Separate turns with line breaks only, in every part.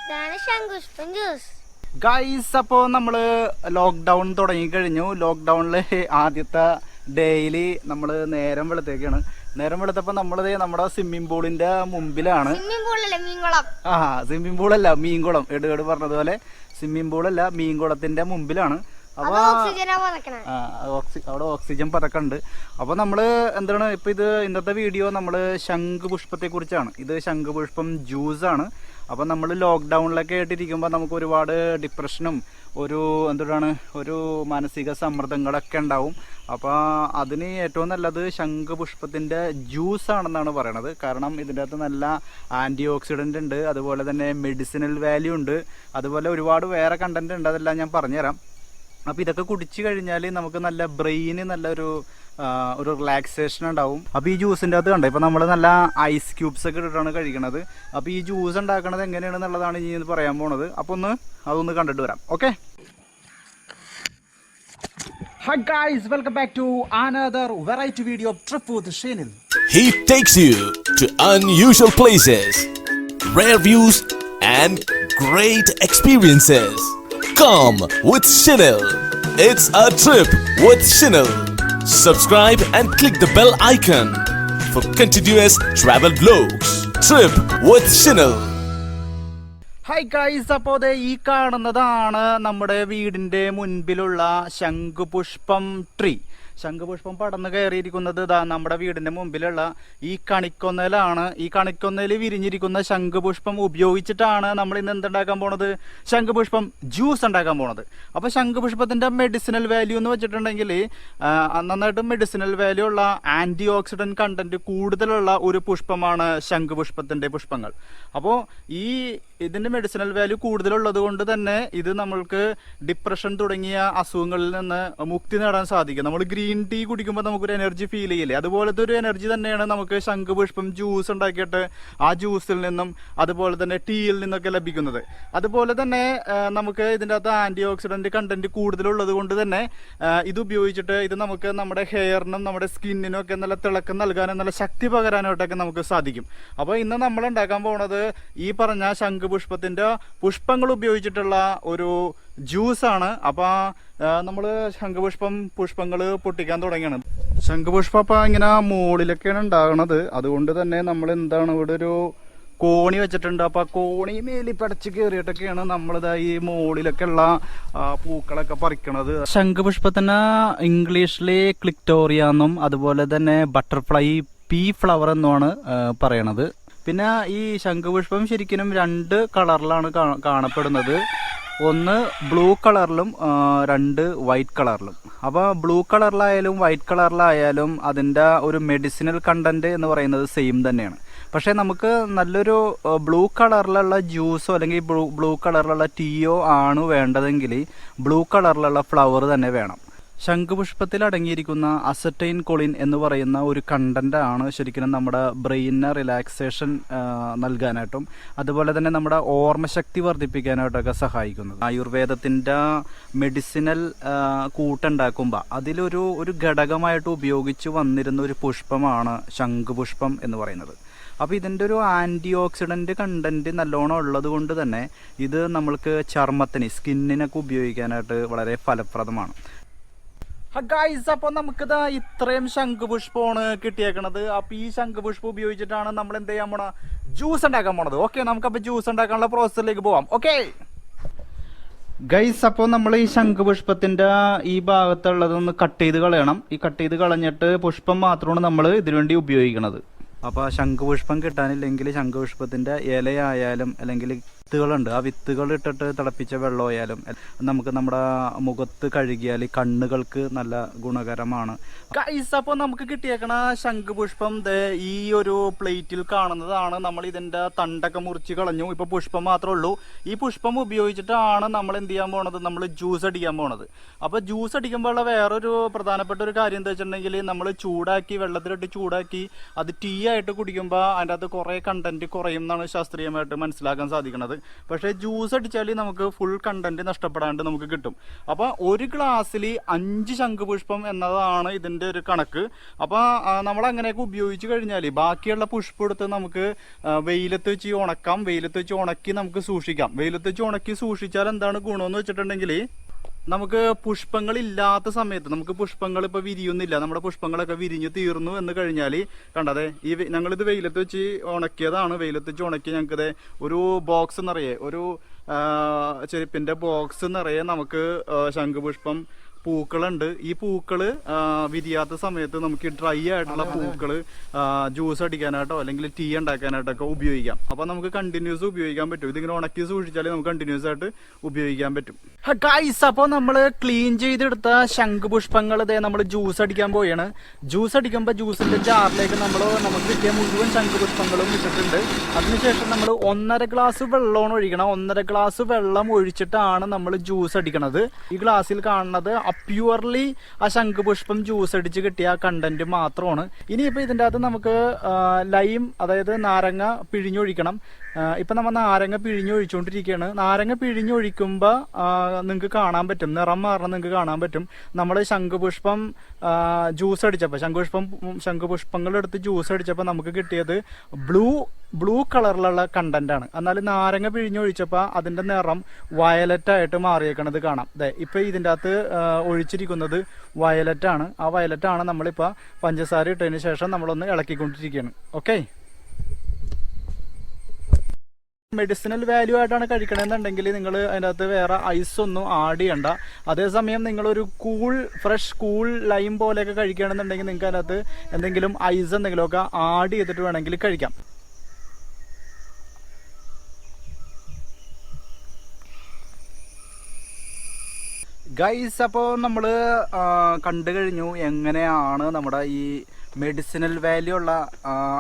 Shankupushpam juice.
Guys, അപ്പോൾ നമ്മൾ lockdown തുടങ്ങിക്കഴിഞ്ഞു. ലോക്ക്ഡൗണിൽ ആദ്യത്തെ ഡേയില് നമ്മൾ നേരം വെളുത്തേക്കാണ്. നേരം വെളുത്തപ്പോൾ നമ്മളിത് നമ്മുടെ സ്വിമ്മിംഗ് പൂളിന്റെ മുമ്പിലാണ്. സ്വിമ്മിംഗ് പൂളല്ല, മീൻകുളം. എടുകേട് പറഞ്ഞതുപോലെ സ്വിമ്മിംഗ് പൂളല്ല, മീൻകുളത്തിന്റെ മുമ്പിലാണ്. അപ്പൊ അവിടെ ഓക്സിജൻ പതക്കുണ്ട്. അപ്പൊ നമ്മള് എന്താണ് ഇപ്പൊ ഇത് ഇന്നത്തെ വീഡിയോ നമ്മള് ശംഖുപുഷ്പത്തെ കുറിച്ചാണ്. ഇത് ശംഖുപുഷ്പം ജ്യൂസ് ആണ്. അപ്പൊ നമ്മൾ ലോക്ക്ഡൗണിലൊക്കെ ആയിട്ടിരിക്കുമ്പോൾ നമുക്ക് ഒരുപാട് ഡിപ്രഷനും ഒരു മാനസിക സമ്മർദ്ദങ്ങളൊക്കെ ഉണ്ടാവും. അപ്പോൾ അതിന് ഏറ്റവും നല്ലത് ശംഖുപുഷ്പത്തിൻ്റെ ജ്യൂസ് ആണെന്നാണ് പറയണത്. കാരണം ഇതിൻ്റെ അകത്ത് നല്ല ആൻറ്റി ഓക്സിഡൻ്റ് ഉണ്ട്, അതുപോലെ തന്നെ മെഡിസിനൽ വാല്യൂ ഉണ്ട്, അതുപോലെ ഒരുപാട് വേറെ കണ്ടന്റ് ഉണ്ട്. അതെല്ലാം ഞാൻ പറഞ്ഞുതരാം. അപ്പോൾ ഇതൊക്കെ കുടിച്ചു കഴിഞ്ഞാൽ നമുക്ക് നല്ല ബ്രെയിന് നല്ലൊരു റിലാക്സേഷൻ ഉണ്ടാവും. അപ്പോൾ ഈ ജ്യൂസിൻ്റെ അകത്ത് കണ്ടോ, ഇപ്പോൾ നമ്മൾ നല്ല ഐസ് ക്യൂബ്സ് ഒക്കെ ഇട്ടിട്ടാണ് കഴിക്കണത്. അപ്പോൾ ഈ ജ്യൂസ് ഉണ്ടാക്കുന്നത് എങ്ങനെയാണെന്നുള്ളതാണ് ഇനി പറയാൻ പോണത്. അപ്പോൾ അതൊന്ന് കണ്ടിട്ട് വരാം. Okay. Hi guys, welcome back to another variety video of tripwithshinil.
He takes you to unusual places, rare views and great experiences. Come with Shinil. It's a trip with Shinil. Subscribe and click the bell icon for continuous travel vlogs. Trip with Shinil.
Hi guys, അപ്പോൾ ഈ കാണുന്നതാണ് നമ്മുടെ വീടിന്റെ മുൻപിലുള്ള ശംഖുപുഷ്പം tree. ശംഖുപുഷ്പം പടർന്ന് കയറിയിരിക്കുന്നത് നമ്മുടെ വീടിന്റെ മുമ്പിലുള്ള ഈ കണിക്കൊന്നയിലാണ്. ഈ കണിക്കൊന്നയിൽ വിരിഞ്ഞിരിക്കുന്ന ശംഖുപുഷ്പം ഉപയോഗിച്ചിട്ടാണ് നമ്മൾ ഇന്ന് എന്തുണ്ടാക്കാൻ പോണത്? ശംഖുപുഷ്പം ജ്യൂസ് ഉണ്ടാക്കാൻ പോണത്. അപ്പോൾ ശംഖുപുഷ്പത്തിന്റെ മെഡിസിനൽ വാല്യൂ എന്ന് വെച്ചിട്ടുണ്ടെങ്കിൽ നന്നായിട്ട് മെഡിസിനൽ വാല്യൂ ഉള്ള ആന്റി ഓക്സിഡന്റ് കണ്ടന്റ് കൂടുതലുള്ള ഒരു പുഷ്പമാണ് ശംഖുപുഷ്പത്തിന്റെ പുഷ്പങ്ങൾ. അപ്പോൾ ഇതിന്റെ മെഡിസിനൽ വാല്യൂ കൂടുതലുള്ളത് കൊണ്ട് തന്നെ ഇത് നമ്മൾക്ക് ഡിപ്രഷൻ തുടങ്ങിയ അസുഖങ്ങളിൽ നിന്ന് മുക്തി നേടാൻ സാധിക്കും. നമ്മൾ ഗ്രീൻ ടീ കുടിക്കുമ്പോൾ നമുക്കൊരു എനർജി ഫീൽ ചെയ്യില്ലേ, അതുപോലത്തെ ഒരു എനർജി തന്നെയാണ് നമുക്ക് ശംഖുപുഷ്പം ജ്യൂസ് ഉണ്ടാക്കിയിട്ട് ആ ജ്യൂസിൽ നിന്നും അതുപോലെ തന്നെ ടീയിൽ നിന്നൊക്കെ ലഭിക്കുന്നത്. അതുപോലെ തന്നെ നമുക്ക് ഇതിൻ്റെ അകത്ത് ആന്റി ഓക്സിഡന്റ് കണ്ടന്റ് കൂടുതലുള്ളത് കൊണ്ട് തന്നെ ഇത് ഉപയോഗിച്ചിട്ട് ഇത് നമുക്ക് നമ്മുടെ ഹെയറിനും നമ്മുടെ സ്കിന്നിനും ഒക്കെ നല്ല തിളക്കം നൽകാനും നല്ല ശക്തി പകരാനായിട്ടൊക്കെ നമുക്ക് സാധിക്കും. അപ്പോൾ ഇന്ന് നമ്മൾ ഉണ്ടാക്കാൻ പോകുന്നത് ഈ പറഞ്ഞ ശംഖുപുഷ്പത്തിന്റെ പുഷ്പങ്ങൾ ഉപയോഗിച്ചിട്ടുള്ള ഒരു ജ്യൂസാണ്. അപ്പോൾ നമ്മൾ പുഷ്പങ്ങൾ പൊട്ടിക്കാൻ തുടങ്ങിയാണ്. ശംഖുപുഷ്പം അപ്പം ഇങ്ങനെ മുകളിലൊക്കെയാണ് ഉണ്ടാകണത്. അതുകൊണ്ട് തന്നെ നമ്മൾ ഇവിടെ ഒരു കോണി വെച്ചിട്ടുണ്ട്. അപ്പൊ ആ കോണി മേലി പടച്ച് കയറിയിട്ടൊക്കെയാണ് നമ്മളിതാ ഈ മുകളിലൊക്കെ ഉള്ള പൂക്കളൊക്കെ പറിക്കണത്. ശംഖുപുഷ്പത്തിന് ഇംഗ്ലീഷിലെ ക്ലിറ്റോറിയ എന്നും അതുപോലെ തന്നെ ബട്ടർഫ്ലൈ എന്നുമാണ് പറയണത്. പിന്നെ ഈ ശംഖുപുഷ്പം ശരിക്കും 2 കളറിലാണ് കാണപ്പെടുന്നത്. ഒന്ന് ബ്ലൂ കളറിലും 2 വൈറ്റ് കളറിലും. അപ്പോൾ ബ്ലൂ കളറിലായാലും വൈറ്റ് കളറിലായാലും അതിൻ്റെ ഒരു മെഡിസിനൽ കണ്ടന്റ് എന്ന് പറയുന്നത് സെയിം തന്നെയാണ്. പക്ഷേ നമുക്ക് നല്ലൊരു ബ്ലൂ കളറിലുള്ള ജ്യൂസോ അല്ലെങ്കിൽ ബ്ലൂ കളറിലുള്ള ടീയോ ആണ് വേണ്ടതെങ്കിൽ ബ്ലൂ കളറിലുള്ള ഫ്ലവർ തന്നെ വേണം. ശംഖുപുഷ്പത്തിൽ അടങ്ങിയിരിക്കുന്ന അസറ്റൈൻ കൊളിൻ എന്ന് പറയുന്ന ഒരു കണ്ടന്റ് ആണ് ശരിക്കും നമ്മുടെ ബ്രെയിനിന് റിലാക്സേഷൻ നൽകാനായിട്ടും അതുപോലെ തന്നെ നമ്മുടെ ഓർമ്മശക്തി വർദ്ധിപ്പിക്കാനായിട്ടൊക്കെ സഹായിക്കുന്നത്. ആയുർവേദത്തിൻ്റെ മെഡിസിനൽ കൂട്ടുണ്ടാക്കുമ്പോൾ അതിലൊരു ഘടകമായിട്ട് ഉപയോഗിച്ച് വന്നിരുന്ന ഒരു പുഷ്പമാണ് ശംഖുപുഷ്പം എന്ന് പറയുന്നത്. അപ്പോൾ ഇതിൻ്റെ ഒരു ആൻറ്റി ഓക്സിഡൻറ്റ് കണ്ടൻറ്റ് നല്ലോണം ഉള്ളത് കൊണ്ട് തന്നെ ഇത് നമ്മൾക്ക് ചർമ്മത്തിന് സ്കിന്നിനൊക്കെ ഉപയോഗിക്കാനായിട്ട് വളരെ ഫലപ്രദമാണ്. ഗൈസ്, അപ്പോൾ നമുക്കിതാ ഇത്രയും ശംഖുപുഷ്പമാണ് കിട്ടിയേക്കണത്. അപ്പോൾ ഈ ശംഖുപുഷ്പം ഉപയോഗിച്ചിട്ടാണ് നമ്മൾ എന്ത് ചെയ്യാൻ പോണ ജ്യൂസ് ഉണ്ടാക്കാൻ പോണത്. ഓക്കെ, നമുക്കപ്പോൾ ജ്യൂസ് ഉണ്ടാക്കാനുള്ള പ്രോസസ്സിലേക്ക് പോവാം. ഓക്കെ ഗൈസ്, അപ്പോൾ നമ്മൾ ഈ ശംഖുപുഷ്പത്തിന്റെ ഈ ഭാഗത്തുള്ളതൊന്ന് കട്ട് ചെയ്ത് കളയണം. ഈ കട്ട് ചെയ്ത് കളഞ്ഞിട്ട് പുഷ്പം മാത്രമാണ് നമ്മൾ ഇതിനുവേണ്ടി ഉപയോഗിക്കുന്നത്. അപ്പോൾ ശംഖുപുഷ്പം കിട്ടാനില്ലെങ്കിൽ ശംഖുപുഷ്പത്തിന്റെ ഇലയായാലും അല്ലെങ്കിൽ വിത്തുകളുണ്ട്, ആ വിത്തുകൾ ഇട്ടിട്ട് തിളപ്പിച്ച വെള്ളമായാലും നമുക്ക് നമ്മുടെ മുഖത്ത് കഴുകിയാൽ കണ്ണുകൾക്ക് നല്ല ഗുണകരമാണ്. ഗൈസ്, അപ്പോൾ നമുക്ക് കിട്ടിയേക്കണ ശംഖുപുഷ്പം ഈ ഒരു പ്ലേറ്റിൽ കാണുന്നതാണ്. നമ്മൾ ഇതിന്റെ തണ്ടൊക്കെ മുറിച്ച് കളഞ്ഞു. ഇപ്പൊ പുഷ്പം മാത്രമേ ഉള്ളൂ. ഈ പുഷ്പം ഉപയോഗിച്ചിട്ടാണ് നമ്മൾ എന്ത് ചെയ്യാൻ പോണത്? നമ്മൾ ജ്യൂസ് അടിക്കാൻ പോണത്. അപ്പോൾ ജ്യൂസ് അടിക്കുമ്പോഴുള്ള വേറൊരു പ്രധാനപ്പെട്ട ഒരു കാര്യം എന്താ വെച്ചിട്ടുണ്ടെങ്കിൽ നമ്മൾ വെള്ളത്തിലിട്ട് ചൂടാക്കി അത് ടീ ആയിട്ട് കുടിക്കുമ്പോൾ അതിൻ്റെ അകത്ത് കുറേ കണ്ടന്റ് കുറയും എന്നാണ് ശാസ്ത്രീയമായിട്ട് മനസ്സിലാക്കാൻ സാധിക്കുന്നത്. പക്ഷേ ജ്യൂസ് അടിച്ചാൽ നമുക്ക് ഫുൾ കണ്ടന്റ് നഷ്ടപ്പെടാണ്ട് നമുക്ക് കിട്ടും. അപ്പോൾ ഒരു ഗ്ലാസ്സിൽ 5 ശംഖുപുഷ്പം എന്നതാണ് ഇതിൻ്റെ ഒരു കണക്ക്. അപ്പോൾ നമ്മൾ അങ്ങനെയൊക്കെ ഉപയോഗിച്ച് കഴിഞ്ഞാൽ ബാക്കിയുള്ള പുഷ്പം എടുത്ത് നമുക്ക് വെയിലത്ത് വെച്ച് ഉണക്കാം. വെയിലത്ത് വെച്ച് ഉണക്കി നമുക്ക് സൂക്ഷിക്കാം. വെയിലത്ത് വെച്ച് ഉണക്കി സൂക്ഷിച്ചാൽ എന്താണ് ഗുണമെന്ന് വെച്ചിട്ടുണ്ടെങ്കിൽ നമുക്ക് പുഷ്പങ്ങൾ ഇല്ലാത്ത സമയത്ത് നമുക്ക് പുഷ്പങ്ങൾ ഇപ്പോൾ വിരിയുന്നില്ല, നമ്മുടെ പുഷ്പങ്ങളൊക്കെ വിരിഞ്ഞ് തീർന്നു എന്ന് കഴിഞ്ഞാൽ കണ്ടതെ ഞങ്ങളിത് വെയിലത്ത് വെച്ച് ഉണക്കിയതാണ്. വെയിലത്ത് വെച്ച് ഉണക്കി ഞങ്ങൾക്കത് ഒരു ബോക്സ് നിറയെ, ഒരു ചെരുപ്പിൻ്റെ ബോക്സ് നിറയെ നമുക്ക് ശംഖുപുഷ്പം പൂക്കളുണ്ട്. ഈ പൂക്കള് വിരിയാത്ത സമയത്ത് നമുക്ക് ഡ്രൈ ആയിട്ടുള്ള പൂക്കള് ജ്യൂസ് അടിക്കാനായിട്ടോ അല്ലെങ്കിൽ ടീ ഉണ്ടാക്കാനായിട്ടൊക്കെ ഉപയോഗിക്കാം. അപ്പൊ നമുക്ക് കണ്ടിന്യൂസ് ഉപയോഗിക്കാൻ പറ്റും. ഇതിങ്ങനെ ഉണക്കി സൂക്ഷിച്ചാൽ നമുക്ക് കണ്ടിന്യൂസ് ആയിട്ട് ഉപയോഗിക്കാൻ പറ്റും. ഗൈസ്, അപ്പോൾ നമ്മൾ ക്ലീൻ ചെയ്തെടുത്ത ശംഖുപുഷ്പങ്ങൾ ഇതേ നമ്മൾ ജ്യൂസ് അടിക്കാൻ പോയാണ്. ജ്യൂസ് അടിക്കുമ്പോൾ ജ്യൂസിന്റെ ജാറിലേക്ക് നമുക്ക് കിട്ടിയ മുഴുവൻ ശംഖുപുഷ്പങ്ങളും ഇട്ടിട്ടുണ്ട്. അതിനുശേഷം നമ്മൾ 1.5 ഗ്ലാസ് വെള്ളമാണ് ഒഴിക്കണം. 1.5 ഗ്ലാസ് വെള്ളം ഒഴിച്ചിട്ടാണ് നമ്മൾ ജ്യൂസ് അടിക്കണത്. ഈ ഗ്ലാസ്സിൽ കാണുന്നത് പ്യുവർലി ആ ശംഖുപുഷ്പം ജ്യൂസ് അടിച്ച് കിട്ടിയ കണ്ടന്റ് മാത്രമാണ്. ഇനിയിപ്പോൾ ഇതിൻ്റെ അകത്ത് നമുക്ക് ലൈം, അതായത് നാരങ്ങ പിഴിഞ്ഞൊഴിക്കണം. ഇപ്പം നമ്മൾ നാരങ്ങ പിഴിഞ്ഞൊഴിച്ചുകൊണ്ടിരിക്കുകയാണ്. നാരങ്ങ പിഴിഞ്ഞൊഴിക്കുമ്പോൾ നിങ്ങൾക്ക് കാണാൻ പറ്റും, നിറം മാറണം നിങ്ങൾക്ക് കാണാൻ പറ്റും. നമ്മൾ ശംഖുപുഷ്പം ജ്യൂസ് അടിച്ചപ്പോൾ ശംഖുപുഷ്പങ്ങൾ എടുത്ത് ജ്യൂസ് അടിച്ചപ്പോൾ നമുക്ക് കിട്ടിയത് ബ്ലൂ കളറിലുള്ള കണ്ടന്റാണ്. എന്നാൽ നാരങ്ങ പിഴിഞ്ഞൊഴിച്ചപ്പോൾ അതിൻ്റെ നിറം വയലറ്റ് ആയിട്ട് മാറിയേക്കണത് കാണാം. അതെ, ഇപ്പം ഇതിൻ്റെ അകത്ത് ഒഴിച്ചിരിക്കുന്നത് വയലറ്റ് ആണ്. ആ വയലറ്റ് ആണ് നമ്മളിപ്പോൾ പഞ്ചസാര ഇട്ടതിന് ശേഷം നമ്മളൊന്ന് ഇളക്കിക്കൊണ്ടിരിക്കുകയാണ്. ഓക്കെ, മെഡിസിനൽ വാല്യൂ ആയിട്ടാണ് കഴിക്കണമെന്നുണ്ടെങ്കിൽ നിങ്ങൾ അതിൻ്റെ അകത്ത് വേറെ ഐസ് ഒന്നും ആഡ് ചെയ്യണ്ട. അതേസമയം നിങ്ങളൊരു ഫ്രഷ് കൂൾ ലൈം പോലെയൊക്കെ കഴിക്കുകയാണെന്നുണ്ടെങ്കിൽ നിങ്ങൾക്ക് അതിനകത്ത് എന്തെങ്കിലും ഐസ് എന്തെങ്കിലുമൊക്കെ ആഡ് ചെയ്തിട്ട് വേണമെങ്കിൽ കഴിക്കാം. ഗൈസ്, അപ്പോൾ നമ്മൾ കണ്ടു കഴിഞ്ഞു എങ്ങനെയാണ് നമ്മുടെ ഈ മെഡിസിനൽ വാല്യൂ ഉള്ള,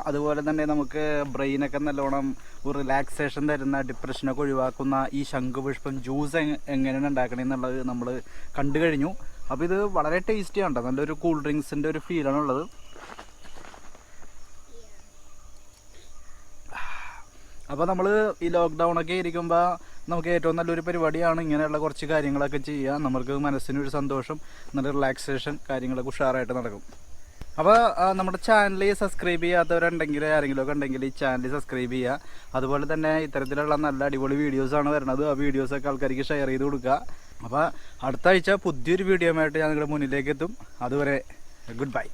അതുപോലെ തന്നെ നമുക്ക് ബ്രെയിനൊക്കെ നല്ലോണം ഒരു റിലാക്സേഷൻ തരുന്ന, ഡിപ്രഷനൊക്കെ ഒഴിവാക്കുന്ന ഈ ശംഖുപുഷ്പം ജ്യൂസ് എങ്ങനെയാണ് ഉണ്ടാക്കണമെന്നുള്ളത് നമ്മൾ കണ്ടു കഴിഞ്ഞു. അപ്പോൾ ഇത് വളരെ ടേസ്റ്റിയാണ് കേട്ടോ. നല്ലൊരു കൂൾ ഡ്രിങ്ക്സിൻ്റെ ഒരു ഫീലാണുള്ളത്. അപ്പോൾ നമ്മൾ ഈ ലോക്ക്ഡൗണൊക്കെ ഇരിക്കുമ്പോൾ നമുക്ക് ഏറ്റവും നല്ലൊരു പരിപാടിയാണ് ഇങ്ങനെയുള്ള കുറച്ച് കാര്യങ്ങളൊക്കെ ചെയ്യുക. നമുക്ക് മനസ്സിനൊരു സന്തോഷം, നല്ല റിലാക്സേഷൻ, കാര്യങ്ങളൊക്കെ ഉഷാറായിട്ട് നടക്കും. അപ്പോൾ നമ്മുടെ ചാനൽ സബ്സ്ക്രൈബ് ചെയ്യാത്തവരുണ്ടെങ്കിൽ, ആരെങ്കിലുമൊക്കെ ഉണ്ടെങ്കിൽ ഈ ചാനൽ സബ്സ്ക്രൈബ് ചെയ്യുക. അതുപോലെ തന്നെ ഇത്തരത്തിലുള്ള നല്ല അടിപൊളി വീഡിയോസാണ് വരുന്നത്. ആ വീഡിയോസൊക്കെ ആൾക്കാർക്ക് ഷെയർ ചെയ്ത് കൊടുക്കുക. അപ്പോൾ അടുത്ത ആഴ്ച പുതിയൊരു വീഡിയോ ആയിട്ട് ഞാൻ നിങ്ങളുടെ മുന്നിലേക്ക് എത്തും. അതുവരെ ഗുഡ് ബൈ.